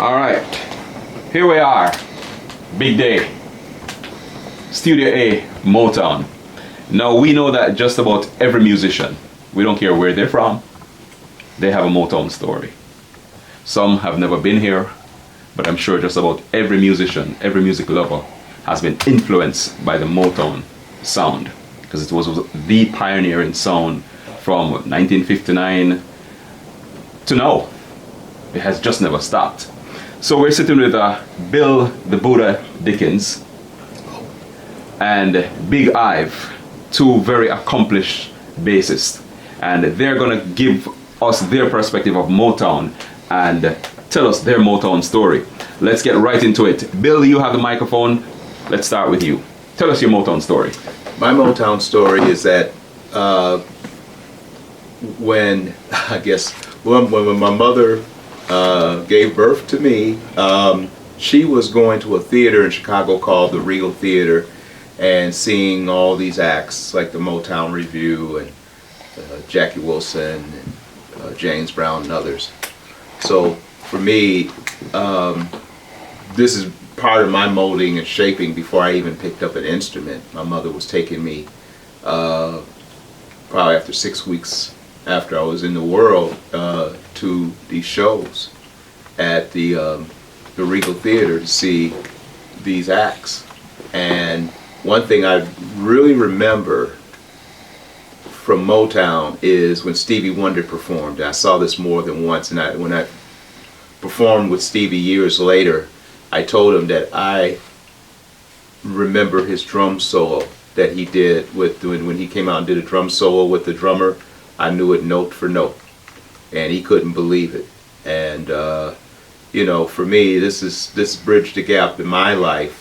All right, here we are, big day, Studio A, Motown. Now we know that just about every musician, we don't care where they're from, they have a Motown story. Some have never been here, but I'm sure just about every musician, every music lover has been influenced by the Motown sound, because it was the pioneering sound from 1959 to now. It has just never stopped. So we're sitting with Bill the Buddha Dickens and Big Ive, two very accomplished bassists, and they're gonna give us their perspective of Motown and tell us their Motown story. Let's get right into it. Bill, you have the microphone. Let's start with you. Tell us your Motown story. My Motown story is that when my mother gave birth to me, she was going to a theater in Chicago called the Regal Theater and seeing all these acts like the Motown Review and Jackie Wilson and James Brown and others. So for me, this is part of my molding and shaping before I even picked up an instrument. My mother was taking me probably after 6 weeks after I was in the world to these shows at the Regal Theater to see these acts. And one thing I really remember from Motown is when Stevie Wonder performed. I saw this more than once, and when I performed with Stevie years later, I told him that I remember his drum solo that he did when he came out and did a drum solo with the drummer. I knew it note for note, and he couldn't believe it. And you know, for me, this bridged the gap in my life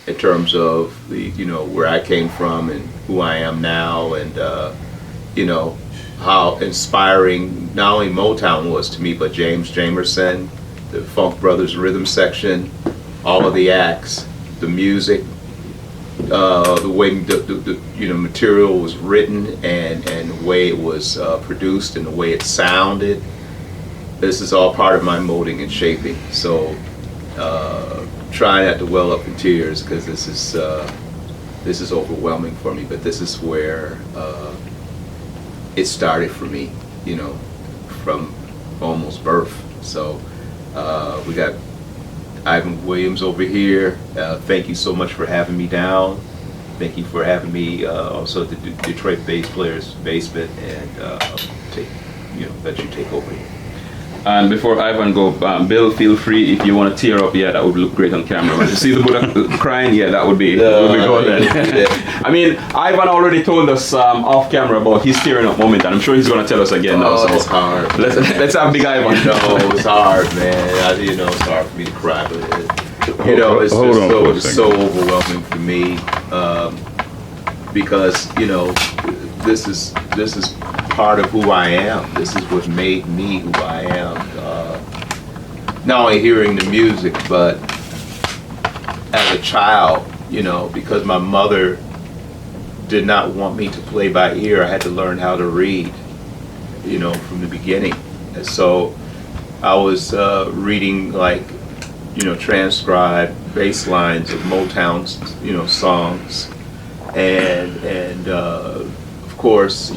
in terms of where I came from and who I am now, and you know, how inspiring not only Motown was to me, but James Jamerson, the Funk Brothers rhythm section, all of the acts, the music, the way the material was written, and the way it was produced, and the way it sounded. This is all part of my molding and shaping. So try not to well up in tears, because this is overwhelming for me. But this is where it started for me, from almost birth. So we got Ivan Williams over here. Thank you so much for having me down. Thank you for having me also at the Detroit Bass Players Basement, and let you take over here. And before Ivan go, Bill, feel free if you want to tear up. Yeah, that would look great on camera. You see the Buddha crying? Yeah, that would be golden. Yeah. I mean, Ivan already told us off camera about his tearing up moment, and I'm sure he's going to tell us again now. So it's hard. Let's have Big Ivan. It's hard, man. It's hard for me to cry, but it's so overwhelming for me because this is part of who I am. This is what made me who I am. Not only hearing the music, but as a child, because my mother did not want me to play by ear, I had to learn how to read, from the beginning. And so I was reading transcribed bass lines of Motown, songs, and of course,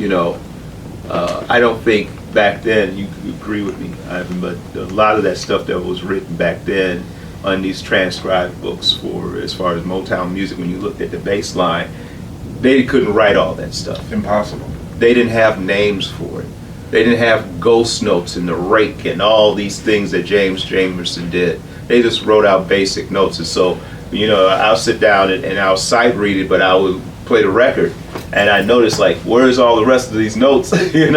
I don't think back then, you agree with me, Ivan, but a lot of that stuff that was written back then on these transcribed books as far as Motown music, when you looked at the bass line, they couldn't write all that stuff. Impossible. They didn't have names for it. They didn't have ghost notes and the rake and all these things that James Jamerson did. They just wrote out basic notes. And so, I'll sit down and I'll sight read it, but I would play the record, and I noticed where's all the rest of these notes? It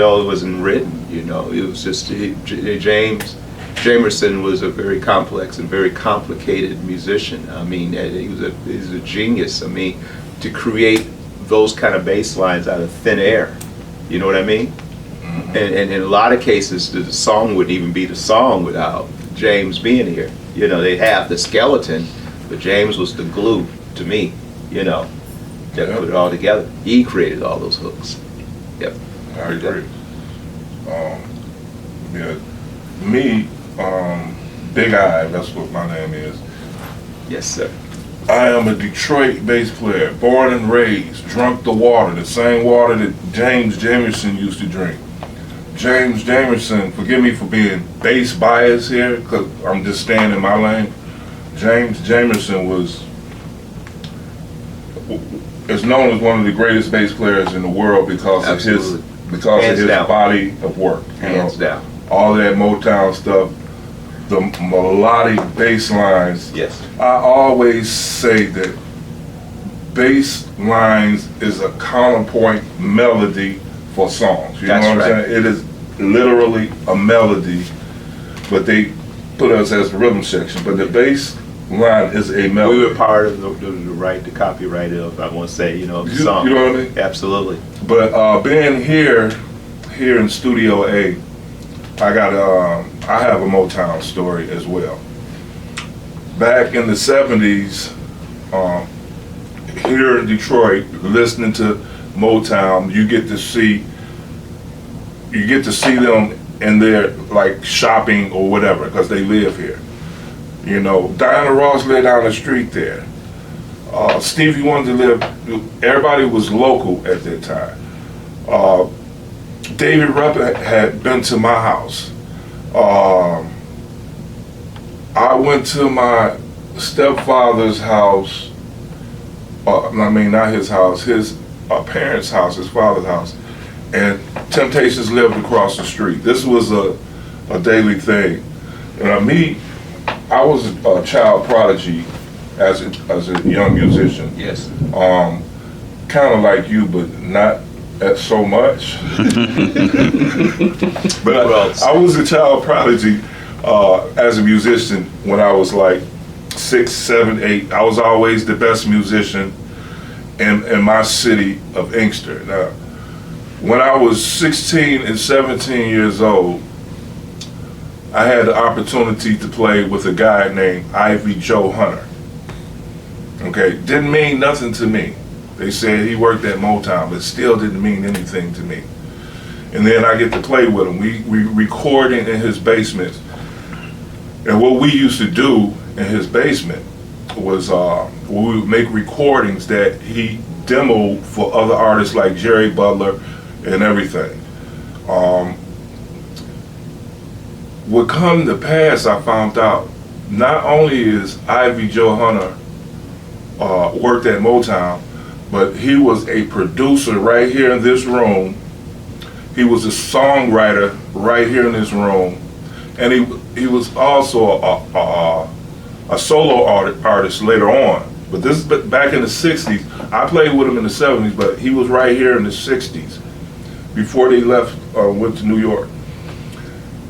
wasn't written. It was just James Jamerson was a very complex and very complicated musician. I mean, he's a genius. I mean, to create those kind of bass lines out of thin air. You know what I mean? Mm-hmm. And in a lot of cases, the song wouldn't even be the song without James being here. They have the skeleton, but James was the glue to me. That put it all together. He created all those hooks. Yep. I agree. Me, Big Eye, that's what my name is. Yes, sir. I am a Detroit bass player, born and raised, drunk the water, the same water that James Jamerson used to drink. James Jamerson, forgive me for being bass biased here, because I'm just staying in my lane. James Jamerson is known as one of the greatest bass players in the world because Absolutely. of his down. body of work. Hands down. All that Motown stuff, the melodic bass lines. Yes. I always say that bass lines is a counterpoint melody for songs. You That's know what I'm right. saying? It is literally a melody, but they put us as the rhythm section. But the bass line is a melody. We were part of the copyright of, I want to say, of the You song. know what I mean? Absolutely. But being here in Studio A, I have a Motown story as well. Back in the 70s, here in Detroit, listening to Motown, you get to see them in their like shopping or whatever, because they live here. Diana Ross lived down the street there. Stevie Wonder lived. Everybody was local at that time. David Rupp had been to my house. I went to my stepfather's house. Not his house. His parents' house. His father's house. And Temptations lived across the street. This was a daily thing. I was a child prodigy as a young musician. Yes. Kind of like you, but not so much. But I was a child prodigy as a musician when I was like 6, 7, 8. I was always the best musician in my city of Inkster. Now, when I was 16 and 17 years old, I had the opportunity to play with a guy named Ivy Joe Hunter. Okay, didn't mean nothing to me. They said he worked at Motown, but still didn't mean anything to me. And then I get to play with him. We recording in his basement. And what we used to do in his basement was we would make recordings that he demoed for other artists like Jerry Butler and everything. What come to pass, I found out, not only is Ivy Joe Hunter worked at Motown, but he was a producer right here in this room. He was a songwriter right here in this room, and he was also a solo artist later on. But this is back in the 60s. I played with him in the 70s, but he was right here in the 60s before they left, went to New York.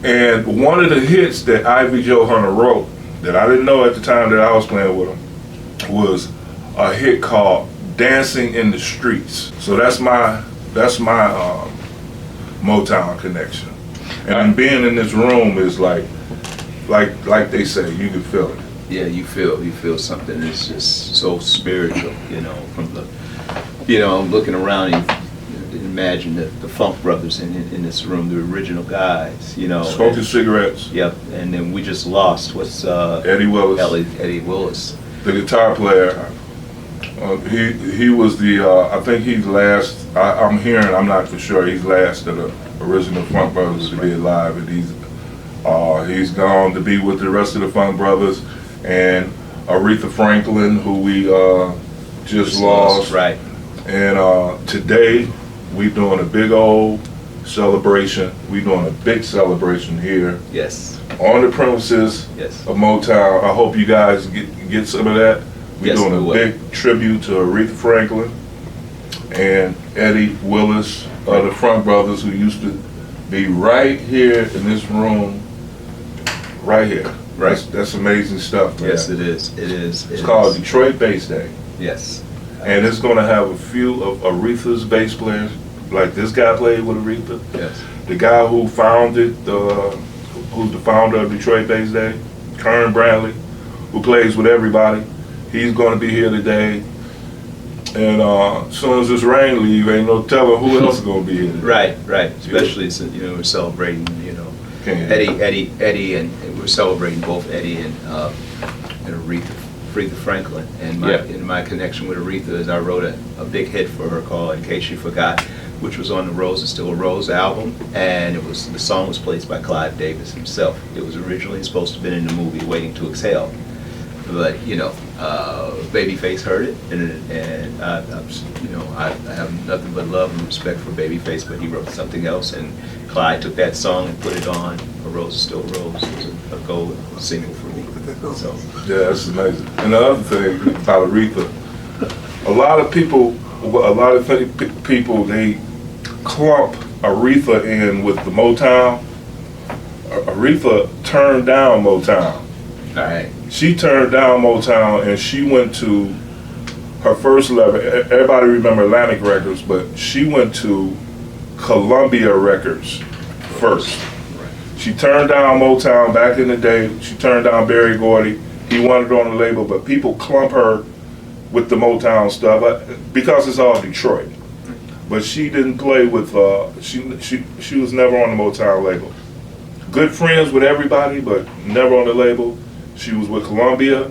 And one of the hits that Ivy Joe Hunter wrote that I didn't know at the time that I was playing with him was a hit called "Dancing in the Streets." So that's my Motown connection. And being in this room is like they say, you can feel it. Yeah, you feel something that's just so spiritual, from the, I'm looking around and imagine the Funk Brothers in this room, the original guys, Smoking cigarettes. Yep, and then we just lost, Eddie Willis. Eddie Willis. The guitar player. He was I think he's last, I'm hearing, I'm not for sure, he's last of the original Funk Brothers to be alive, and he's gone to be with the rest of the Funk Brothers, and Aretha Franklin, who we just lost. Right. And today, we doing a big old celebration. We doing a big celebration here. Yes. On the premises Yes. of Motown. I hope you guys get some of that. We're Yes, doing a we will. big tribute to Aretha Franklin and Eddie Willis, the Funk Brothers, who used to be right here in this room, right here. Right. That's amazing stuff, man. Yes, it is. It is. It's called Detroit Bass Day. Yes. And it's going to have a few of Aretha's bass players, like this guy played with Aretha. Yes. The guy who founded, who's the founder of Detroit Bass Day, Kern Bradley, who plays with everybody. He's going to be here today. And as soon as this rain leave, ain't no telling who else is going to be here today. Right. Especially since we're celebrating Eddie, and we're celebrating both Eddie and Aretha Franklin. And my connection with Aretha is I wrote a big hit for her called "In Case You Forgot," which was on the Rose is Still a Rose album, and the song was placed by Clive Davis himself. It was originally supposed to have been in the movie Waiting to Exhale, but Babyface heard it, and I have nothing but love and respect for Babyface, but he wrote something else, and Clyde took that song and put it on. A Rose is Still a Rose. It was a gold single for me. So yeah, that's amazing. And the other thing about Aretha, a lot of people they clump Aretha in with the Motown. Aretha turned down Motown. all right. She turned down Motown and she went to her first level. Everybody remember Atlantic Records, but she went to Columbia Records first. She turned down Motown back in the day. She turned down Berry Gordy. He wanted her on the label, but people clump her with the Motown stuff because it's all Detroit. But she didn't play with. She was never on the Motown label. Good friends with everybody, but never on the label. She was with Columbia,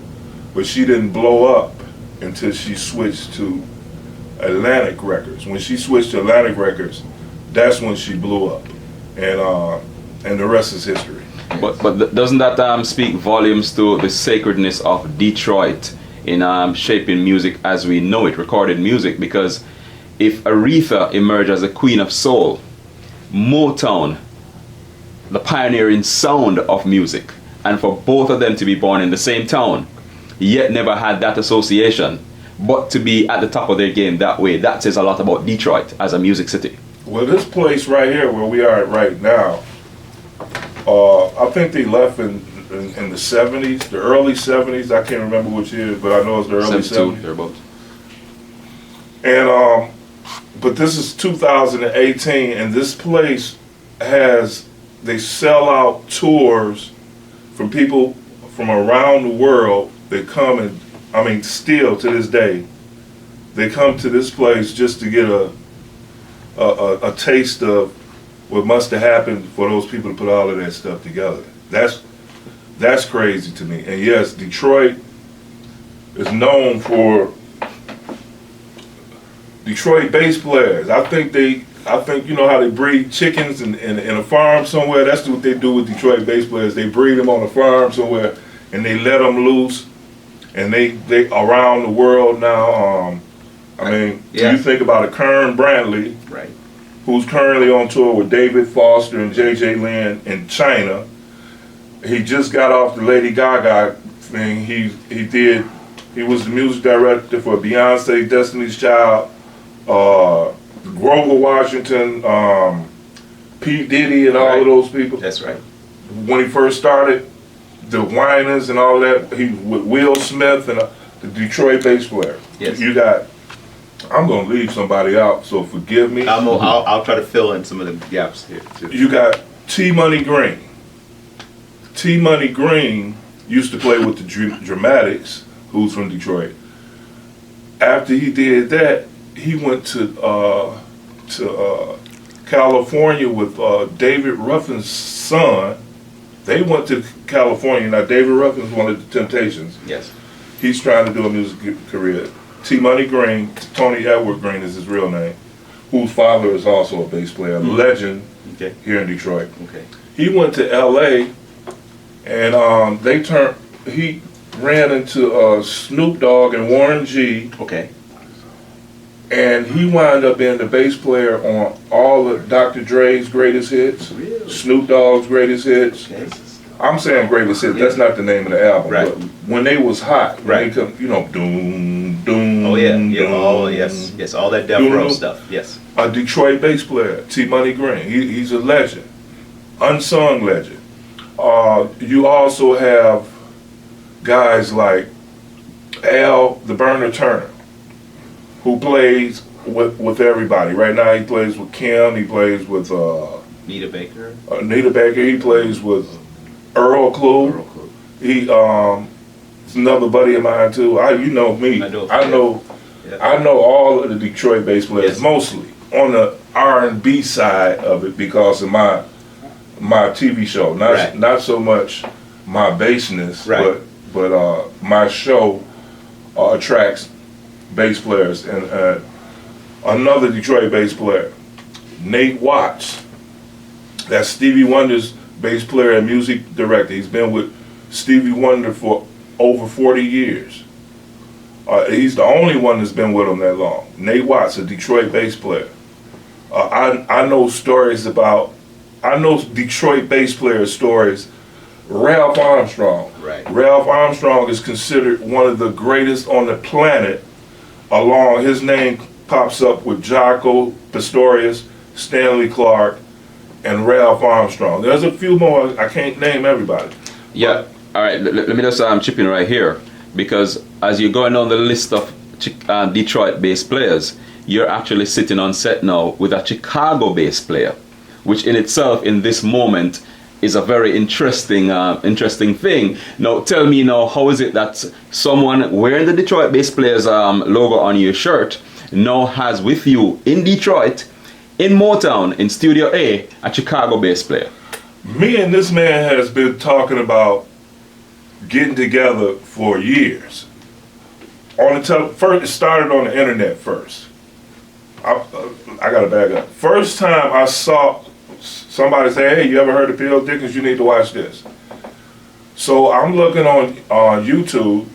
but she didn't blow up until she switched to Atlantic Records. When she switched to Atlantic Records, that's when she blew up, and the rest is history. But doesn't that speak volumes to the sacredness of Detroit in shaping music as we know it, recorded music? Because if Aretha emerged as a queen of soul, Motown, the pioneering sound of music, and for both of them to be born in the same town, yet never had that association, but to be at the top of their game that way, that says a lot about Detroit as a music city. Well, this place right here, where we are right now, I think they left in the 70s, the early 70s. I can't remember which year, but I know it's the early 70s. Thereabouts. And but this is 2018, and this place they sell out tours from people from around the world. They come and, still to this day, they come to this place just to get a taste of what must have happened for those people to put all of that stuff together. That's crazy to me. And yes, Detroit is known for Detroit bass players. I think you know how they breed chickens in a farm somewhere. That's what they do with Detroit bass players. They breed them on a farm somewhere and they let them loose. And they around the world now. You think about Kern Brantley, Right. who's currently on tour with David Foster and J.J. Lynn in China. He just got off the Lady Gaga thing. He was the music director for Beyonce, Destiny's Child, Grover Washington, P. Diddy, and all of those people. That's right. When he first started, the Whiners and all that, he with Will Smith and the Detroit bass player. Yes. I'm gonna leave somebody out, so forgive me. I'll try to fill in some of the gaps here too. You got T. Money Green. T. Money Green used to play with the Dramatics, who's from Detroit. After he did that, he went to California with David Ruffin's son. They went to California. Now, David Ruffin's one of the Temptations. Yes. He's trying to do a music career. T. Money Green, Tony Edward Green is his real name, whose father is also a bass player, a legend here in Detroit. Okay. He went to L.A. and he ran into Snoop Dogg and Warren G. Okay. And he wound up being the bass player on all of Dr. Dre's greatest hits, Really? Snoop Dogg's greatest hits. Okay. I'm saying greatest hits. That's not the name of the album. Right. But when they was hot, when Right. they come, doom, doom. Oh yeah. doom, Oh yes. All that Death Row stuff. Yes. A Detroit bass player, T. Money Green. He's a legend, unsung legend. You also have guys like Al the Burner Turner, who plays with everybody. Right now he plays with Kim, he plays with Nita Baker. Anita Baker, he plays with Earl Klugh. Earl Klugh. He's another buddy of mine too. You know me. I know. Yeah. I know all of the Detroit bass players, Yes. mostly on the R&B side of it because of my my TV show, not Right. not so much my bassness, Right. but my show attracts bass players, and another Detroit bass player, Nate Watts. That's Stevie Wonder's bass player and music director. He's been with Stevie Wonder for over 40 years. He's the only one that's been with him that long. Nate Watts, a Detroit bass player. I know stories about, I know Detroit bass player stories. Ralph Armstrong. Right. Ralph Armstrong is considered one of the greatest on the planet. His name pops up with Jaco Pastorius, Stanley Clarke, and Ralph Armstrong. There's a few more, I can't name everybody. Yeah. All right. Let me just chip in right here, because as you're going on the list of Detroit bass players, you're actually sitting on set now with a Chicago bass player, which in itself, in this moment, is a very interesting thing. Now, tell me now, how is it that someone wearing the Detroit bass players logo on your shirt now has with you in Detroit, in Motown, in Studio A, a Chicago bass player? Me and this man has been talking about getting together for years. First, it started on the internet first. I got to back up. First time I saw somebody say, "Hey, you ever heard of Bill Dickens? You need to watch this." So I'm looking on YouTube.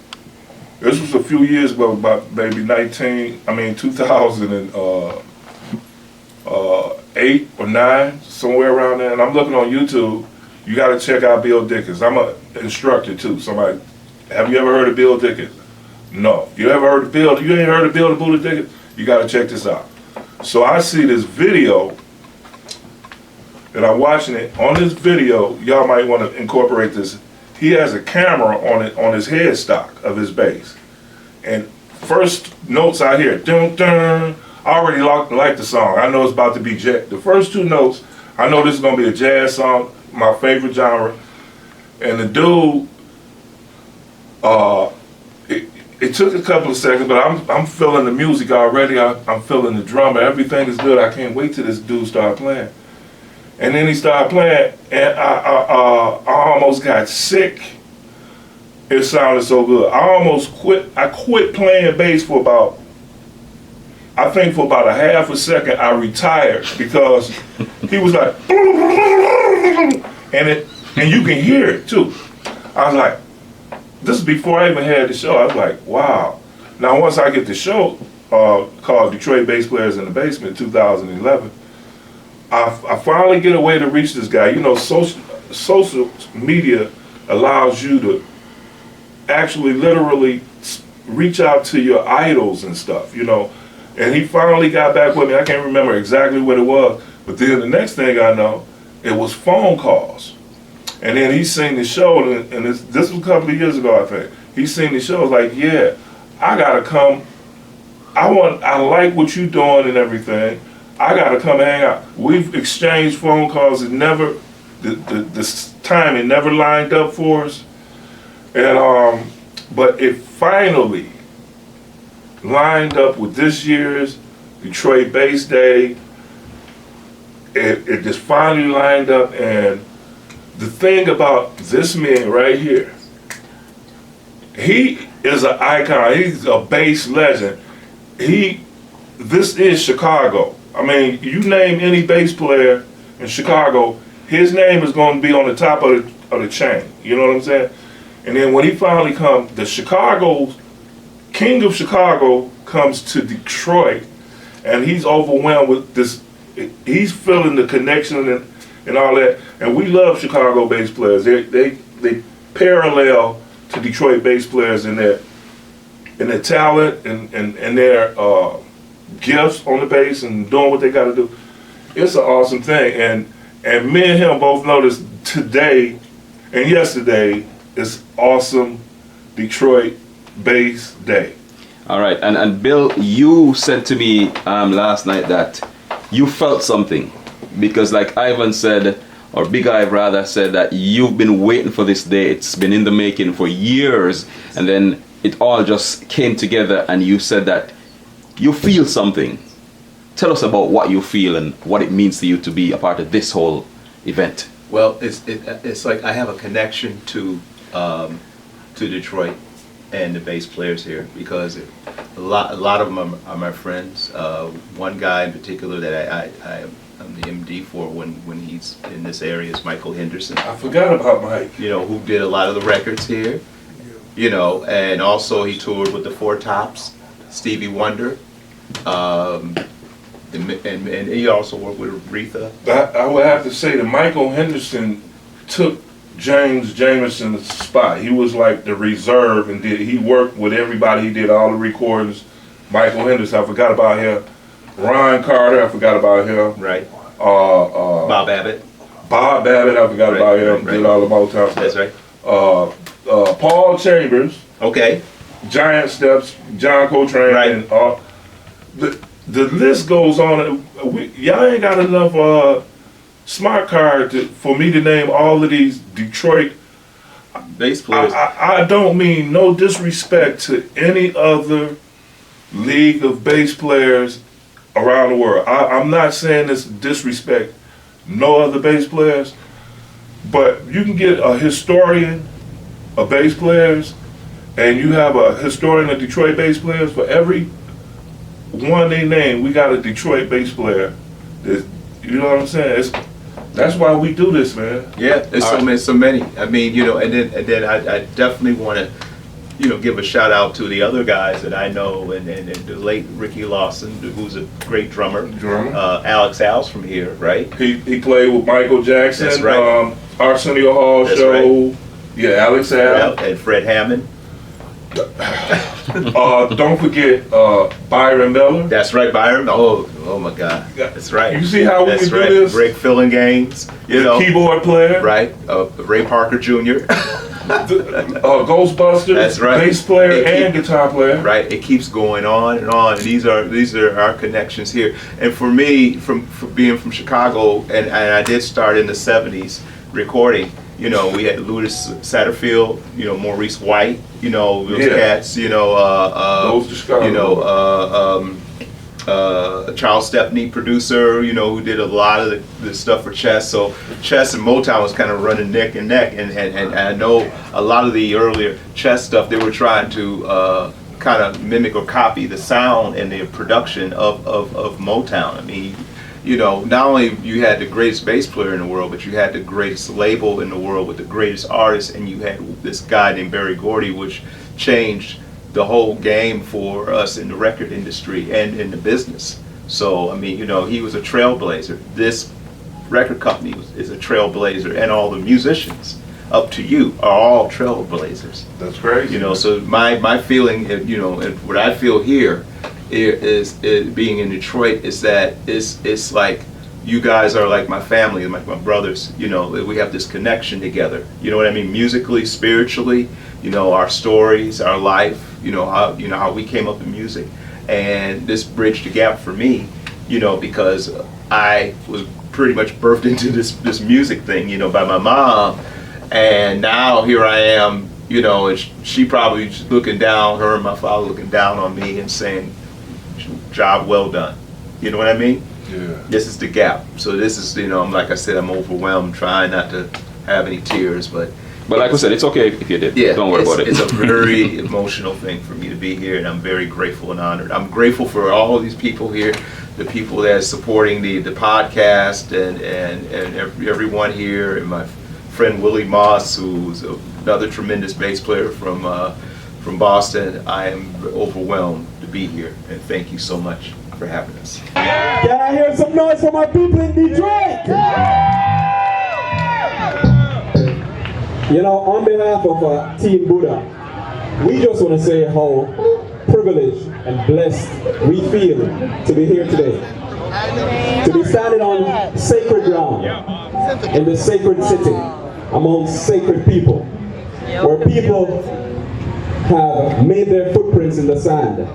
This was a few years ago, about maybe 2008 or 9, somewhere around there. And I'm looking on YouTube. You got to check out Bill Dickens. I'm an instructor too. Somebody, have you ever heard of Bill Dickens? No. You ever heard of Bill? You ain't heard of Bill the Buddha Dickens? You got to check this out. So I see this video, and I'm watching it. On this video, y'all might want to incorporate this. He has a camera on his headstock of his bass. And first notes I hear, dun dun. I already like the song. I know it's about to be the first 2 notes. I know this is gonna be a jazz song, my favorite genre. And the dude, it took a couple of seconds, but I'm feeling the music already. I'm feeling the drummer. Everything is good. I can't wait till this dude start playing. And then he started playing, and I almost got sick. It sounded so good. I almost quit. I quit playing bass for about a half a second. I retired because he was like, and you can hear it too. I was like, this is before I even had the show. I was like, wow. Now once I get the show called Detroit Bass Players in the Basement, 2011. I finally get a way to reach this guy. You know, social media allows you to actually literally reach out to your idols and stuff, you know. And he finally got back with me. I can't remember exactly what it was, but then the next thing I know, it was phone calls. And then he seen the show, and this was a couple of years ago, I think. He seen the show, like, yeah, I gotta come. I like what you doing and everything. I gotta come hang out. We've exchanged phone calls, and never, the timing never lined up for us. And but it finally lined up with this year's Detroit Bass Day. It just finally lined up, and the thing about this man right here, he is an icon. He's a bass legend. This is Chicago. I mean, you name any bass player in Chicago, his name is going to be on the top of the chain. You know what I'm saying? And then when he finally comes, the King of Chicago comes to Detroit, and he's overwhelmed with this. He's feeling the connection and all that. And we love Chicago bass players. They parallel to Detroit bass players in their talent and their gifts on the bass and doing what they got to do. It's an awesome thing. And me and him both noticed today and yesterday is awesome Detroit Bass Day. All right, and Bill, you said to me last night that you felt something, because like Ivan said, or Big Ive rather, said that you've been waiting for this day. It's been in the making for years, and then it all just came together, and you said that you feel something. Tell us about what you feel and what it means to you to be a part of this whole event. Well, it's like I have a connection to Detroit and the bass players here because a lot of them are my friends. One guy in particular that I'm the MD for when he's in this area is Michael Henderson. I forgot about Mike. You know, who did a lot of the records here. You know, and also he toured with the Four Tops, Stevie Wonder, and he also worked with Aretha. I would have to say that Michael Henderson took James Jamerson's spot. He was like the reserve, and he worked with everybody. He did all the recordings. Michael Henderson, I forgot about him. Ron Carter, I forgot about him. Right. Bob Abbott. Bob Abbott, I forgot about him. Right. Did all the Motown stuff. That's right. Paul Chambers. Okay. Giant Steps, John Coltrane, Right. and the list goes on. Y'all ain't got enough smart card for me to name all of these Detroit Bass players. I don't mean no disrespect to any other league of bass players around the world. I'm not saying this disrespect no other bass players, but you can get a historian of bass players, and you have a historian of Detroit bass players. For every one they name, we got a Detroit bass player. You know what I'm saying? That's why we do this, man. Yeah, there's so many. I mean, you know, and then I definitely want to, you know, give a shout out to the other guys that I know, and the late Ricky Lawson, who's a great drummer. Alex Al's from here, right? He played with Michael Jackson. That's right. Arsenio Hall That's show. right. Yeah, Alex Al. And Fred Hammond. Don't forget Byron Miller. That's right, Byron. Oh my God. That's right. You see how we That's can right. do this? Greg Fillinganes, you The know. keyboard player. Right. Ray Parker Jr. Ghostbusters. That's right. Bass player and guitar player. Right. It keeps going on and on. And these are our connections here. And for me, for being from Chicago, and I did start in the '70s recording. You know, we had Louis Satterfield, you know, Maurice White, you know, those cats, you know, you know, Charles Stepney, producer, you know, who did a lot of the stuff for Chess. So Chess and Motown was kind of running neck and neck, and I know a lot of the earlier Chess stuff, they were trying to kind of mimic or copy the sound and the production of Motown. I mean, you know, not only you had the greatest bass player in the world, but you had the greatest label in the world with the greatest artists, and you had this guy named Berry Gordy, which changed the whole game for us in the record industry and in the business. So, I mean, you know, he was a trailblazer. This record company is a trailblazer, and all the musicians up to you are all trailblazers. That's crazy. You know, so my feeling, you know, and what I feel here is being in Detroit is that it's like you guys are like my family, like my brothers. You know, we have this connection together. You know what I mean? Musically, spiritually. You know, our stories, our life. You know how we came up in music, and this bridged the gap for me. You know, because I was pretty much birthed into this music thing. You know, by my mom, and now here I am. You know, and she probably looking down, her and my father looking down on me and saying, job well done. You know what I mean? Yeah. This is the gap. So this is, you know, like I said, I'm overwhelmed, trying not to have any tears, but like we said, it's okay if you did. Yeah, Don't worry about it. It's a very emotional thing for me to be here, and I'm very grateful and honored. I'm grateful for all of these people here, the people that are supporting the podcast, and everyone here, and my friend Willie Moss, who's another tremendous bass player from Boston. I am overwhelmed to be here, and thank you so much for having us. Can I hear some noise from our people in Detroit? You know, on behalf of Team Buddha, we just want to say how privileged and blessed we feel to be here today. To be standing on sacred ground, in the sacred city, among sacred people, where people have made their footprints in the sand.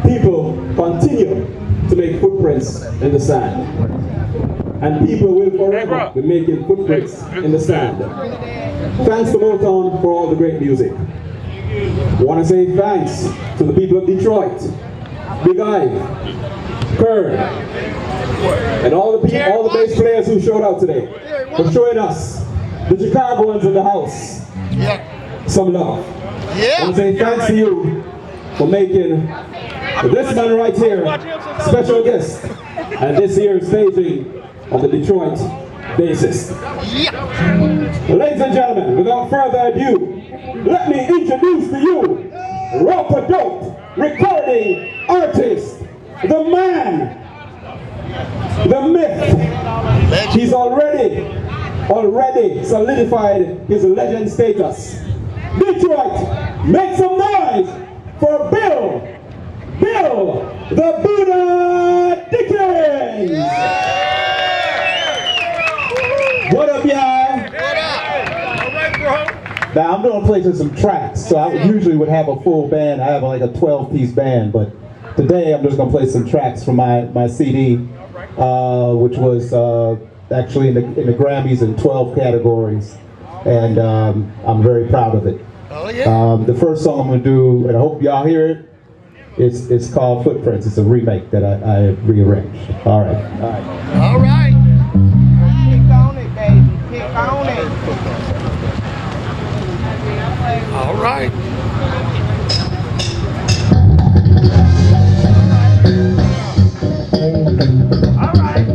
People continue to make footprints in the sand. And people will forever be making footprints in the sand. Thanks to Motown for all the great music. I want to say thanks to the people of Detroit Big Eye, Kern, and all the bass players who showed up today for showing us, the Chicagoans in the house, some love. I want to say thanks to you for making this man right here special guest and this year's staging of the Detroit Bassist. Ladies and gentlemen, without further ado, let me introduce to you rope-a-dope recording artist, the man, the myth. He's already solidified his legend status. Detroit, make some noise for Bill the Buddha Dickens! What up, y'all? Now I'm gonna play some tracks. So I usually would have a full band. I have like a 12-piece band, but today I'm just gonna play some tracks from my CD, which was actually in the Grammys in 12 categories, and I'm very proud of it. Oh yeah. The first song I'm gonna do, and I hope y'all hear it. It's called Footprints. It's a remake that I rearranged. All right. All right. Kick on it, baby. Kick on it. All right. All right.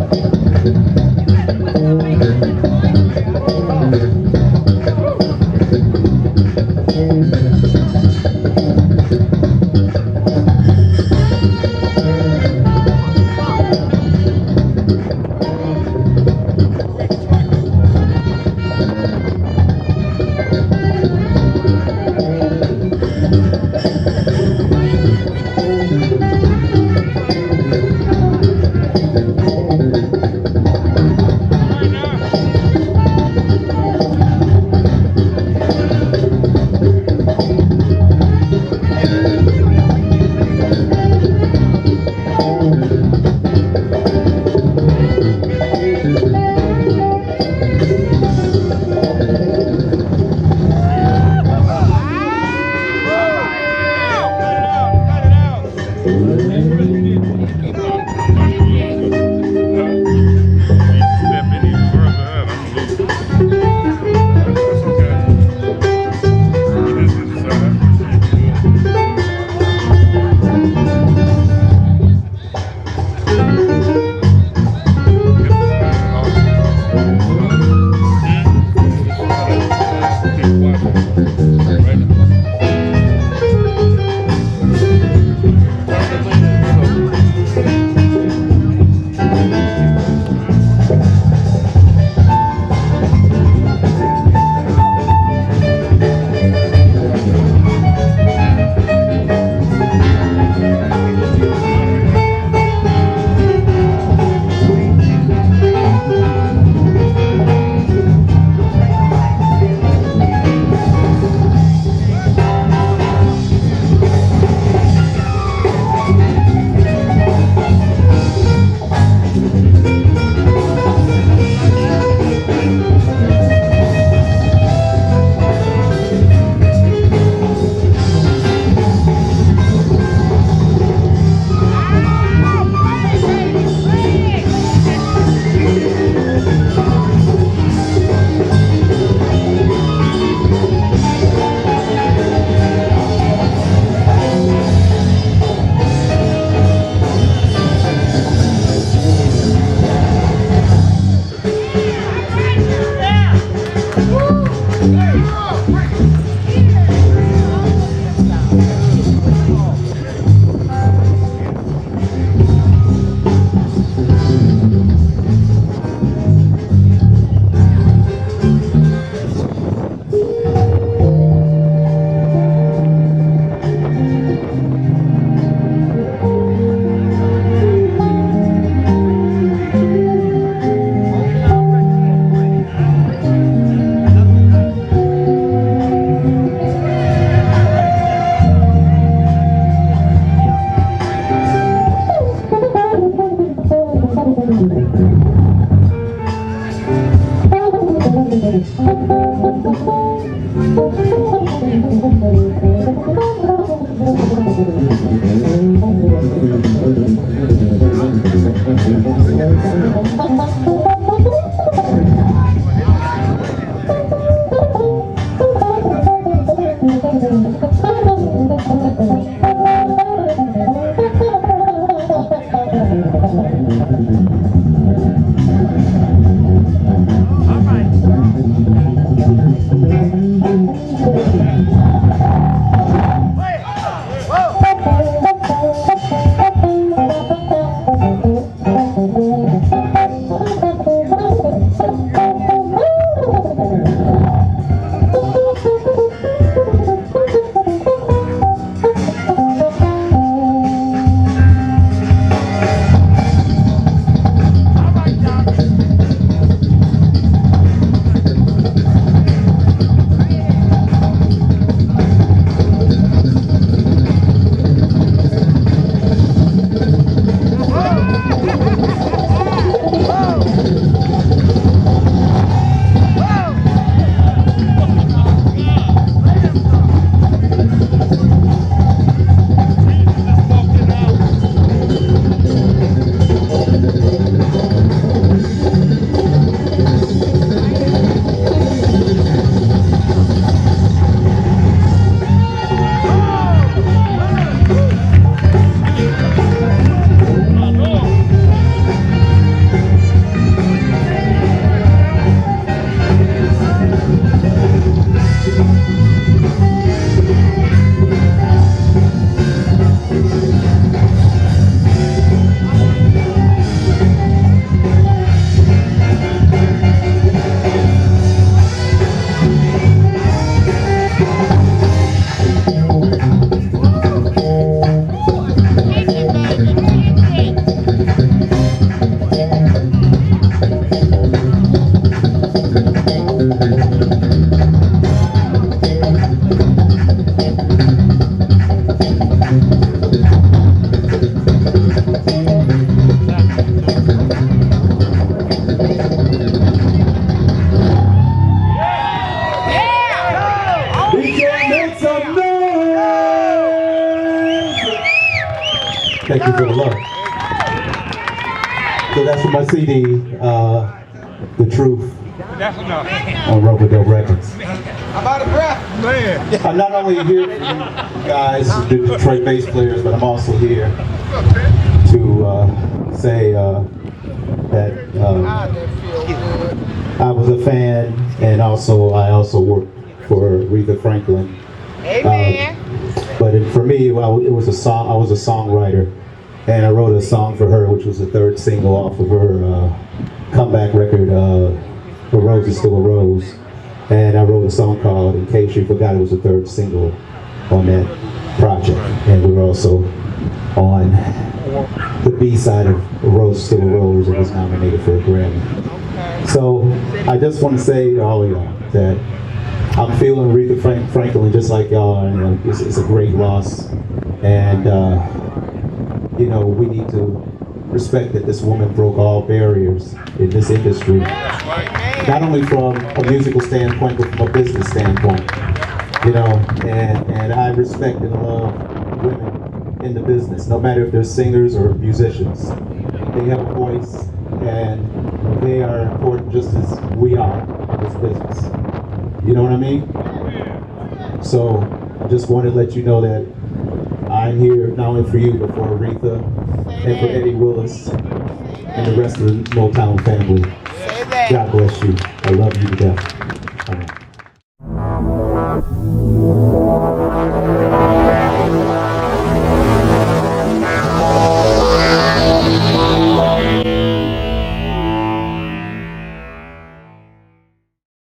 Thank you for the love. So that's from my CD, The Truth, on Rubber Dub Records. How about a breath? Man. I'm not only here for you guys, the Detroit bass players, but I'm also here to say that I was a fan, and I also worked for Aretha Franklin. Amen. But for me, it was a song. I was a songwriter, and I wrote a song for her, which was the third single off of her comeback record, "A Rose Is Still a Rose." And I wrote a song called "In Case You Forgot." It was the third single on that project, and we were also on the B side of "A Rose Is Still a Rose" and was nominated for a Grammy. So I just want to say to all of y'all that I'm feeling Aretha Franklin just like y'all, and it's a great loss. And we need to respect that this woman broke all barriers in this industry, not only from a musical standpoint, but from a business standpoint. And I respect and love women in the business, no matter if they're singers or musicians. They have a voice, and they are important just as we are in this business. You know what I mean? So I just want to let you know that I'm here not only for you, but for Aretha and for Eddie Willis and the rest of the Motown family. God bless you. I love you to death.